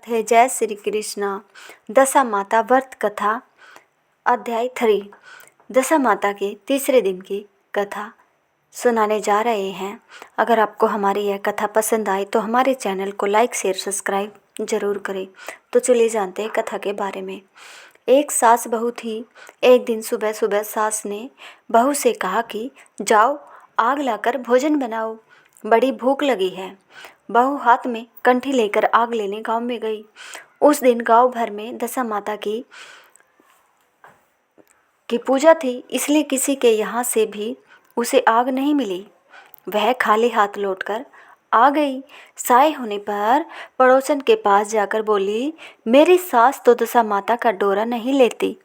स्वागत है। जय श्री कृष्णा। दशा माता व्रत कथा अध्याय 3 दशा माता के तीसरे दिन की कथा सुनाने जा रहे हैं। अगर आपको हमारी यह कथा पसंद आए तो हमारे चैनल को लाइक शेयर सब्सक्राइब जरूर करें। तो चलिए जानते हैं कथा के बारे में। एक सास बहू थी। एक दिन सुबह सुबह सास ने बहू से कहा कि जाओ आग लाकर भोजन बनाओ, बड़ी भूख लगी है। बहू हाथ में कंठी लेकर आग लेने गांव में गई। उस दिन गांव भर में दशा माता की पूजा थी, इसलिए किसी के यहाँ से भी उसे आग नहीं मिली। वह खाली हाथ लौटकर आ गई। साय होने पर पड़ोसन के पास जाकर बोली, मेरी सास तो दशा माता का डोरा नहीं लेती,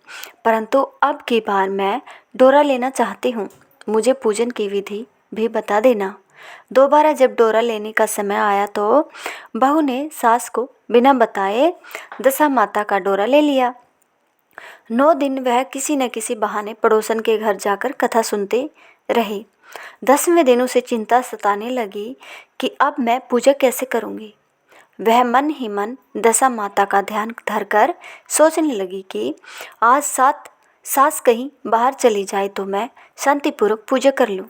परंतु अब की बार मैं डोरा लेना चाहती हूँ। मुझे पूजन की विधि भी बता देना। दोबारा जब डोरा लेने का समय आया तो बहू ने सास को बिना बताए दशा माता का डोरा ले लिया। 9 दिन वह किसी न किसी बहाने पड़ोसन के घर जाकर कथा सुनते रहे। 10वें दिन उसे चिंता सताने लगी कि अब मैं पूजा कैसे करूँगी। वह मन ही मन दशा माता का ध्यान धरकर सोचने लगी कि आज सास कहीं बाहर चली जाए तो मैं शांतिपूर्वक पूजा कर लूँ।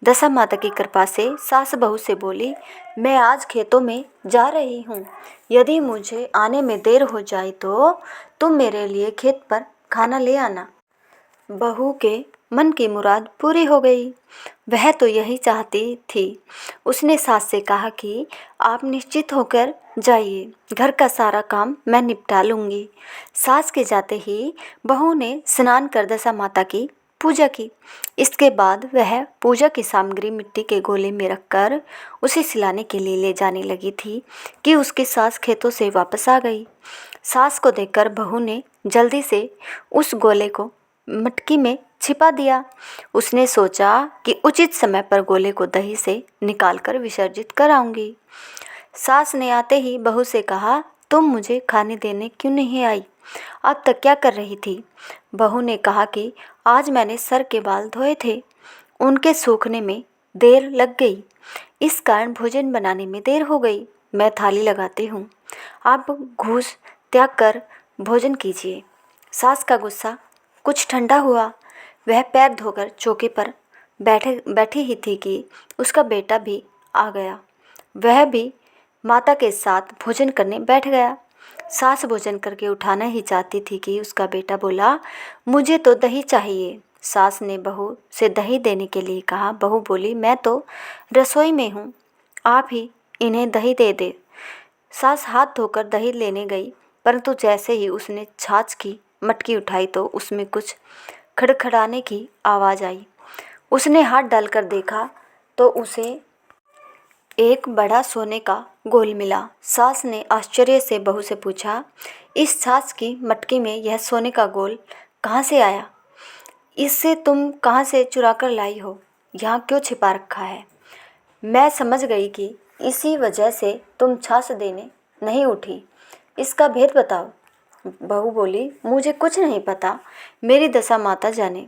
दशा माता की कृपा से सास बहू से बोली, मैं आज खेतों में जा रही हूँ, यदि मुझे आने में देर हो जाए तो तुम मेरे लिए खेत पर खाना ले आना। बहू के मन की मुराद पूरी हो गई। वह तो यही चाहती थी। उसने सास से कहा कि आप निश्चित होकर जाइए, घर का सारा काम मैं निपटा लूँगी। सास के जाते ही बहू ने स्नान कर दशा माता की पूजा की। इसके बाद वह पूजा की सामग्री मिट्टी के गोले में रखकर उसे सिलाने के लिए ले जाने लगी थी कि उसकी सास खेतों से वापस आ गई। सास को देखकर बहू ने जल्दी से उस गोले को मटकी में छिपा दिया। उसने सोचा कि उचित समय पर गोले को दही से निकालकर विसर्जित कराऊंगी। सास ने आते ही बहू से कहा, तुम मुझे खाने देने क्यों नहीं आई? अब तक क्या कर रही थी? बहू ने कहा कि आज मैंने सर के बाल धोए थे, उनके सूखने में देर लग गई, इस कारण भोजन बनाने में देर हो गई। मैं थाली लगाती हूँ, आप घूस त्याग कर भोजन कीजिए। सास का गुस्सा कुछ ठंडा हुआ। वह पैर धोकर चौके पर बैठी ही थी कि उसका बेटा भी आ गया। वह भी माता के साथ भोजन करने बैठ गया। सास भोजन करके उठाना ही चाहती थी कि उसका बेटा बोला, मुझे तो दही चाहिए। सास ने बहू से दही देने के लिए कहा। बहू बोली, मैं तो रसोई में हूँ, आप ही इन्हें दही दे दे। सास हाथ धोकर दही लेने गई, परंतु जैसे ही उसने छाछ की मटकी उठाई तो उसमें कुछ खड़खड़ाने की आवाज़ आई। उसने हाथ डालकर देखा तो उसे एक बड़ा सोने का गोल मिला। सास ने आश्चर्य से बहू से पूछा, इस छाछ की मटकी में यह सोने का गोल कहाँ से आया? इससे तुम कहाँ से चुरा कर लाई हो? यहाँ क्यों छिपा रखा है? मैं समझ गई कि इसी वजह से तुम छाछ देने नहीं उठी। इसका भेद बताओ। बहू बोली, मुझे कुछ नहीं पता, मेरी दशा माता जाने।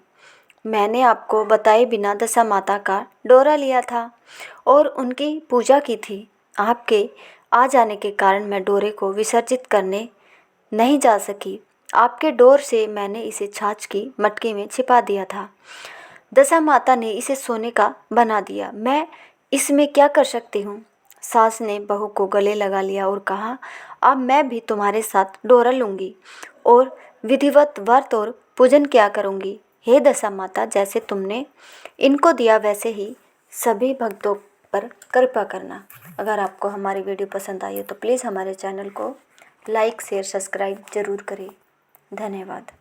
मैंने आपको बताए बिना दशा माता का डोरा लिया था और उनकी पूजा की थी। आपके आ जाने के कारण मैं डोरे को विसर्जित करने नहीं जा सकी। आपके डोर से मैंने इसे छाछ की मटकी में छिपा दिया था। दशा माता ने इसे सोने का बना दिया, मैं इसमें क्या कर सकती हूँ? सास ने बहू को गले लगा लिया और कहा, अब मैं भी तुम्हारे साथ डोरा लूँगी और विधिवत व्रत और पूजन किया करूँगी। हे दशा माता, जैसे तुमने इनको दिया वैसे ही सभी भक्तों पर कृपा करना। अगर आपको हमारी वीडियो पसंद आई हो तो प्लीज़ हमारे चैनल को लाइक शेयर सब्सक्राइब ज़रूर करें। धन्यवाद।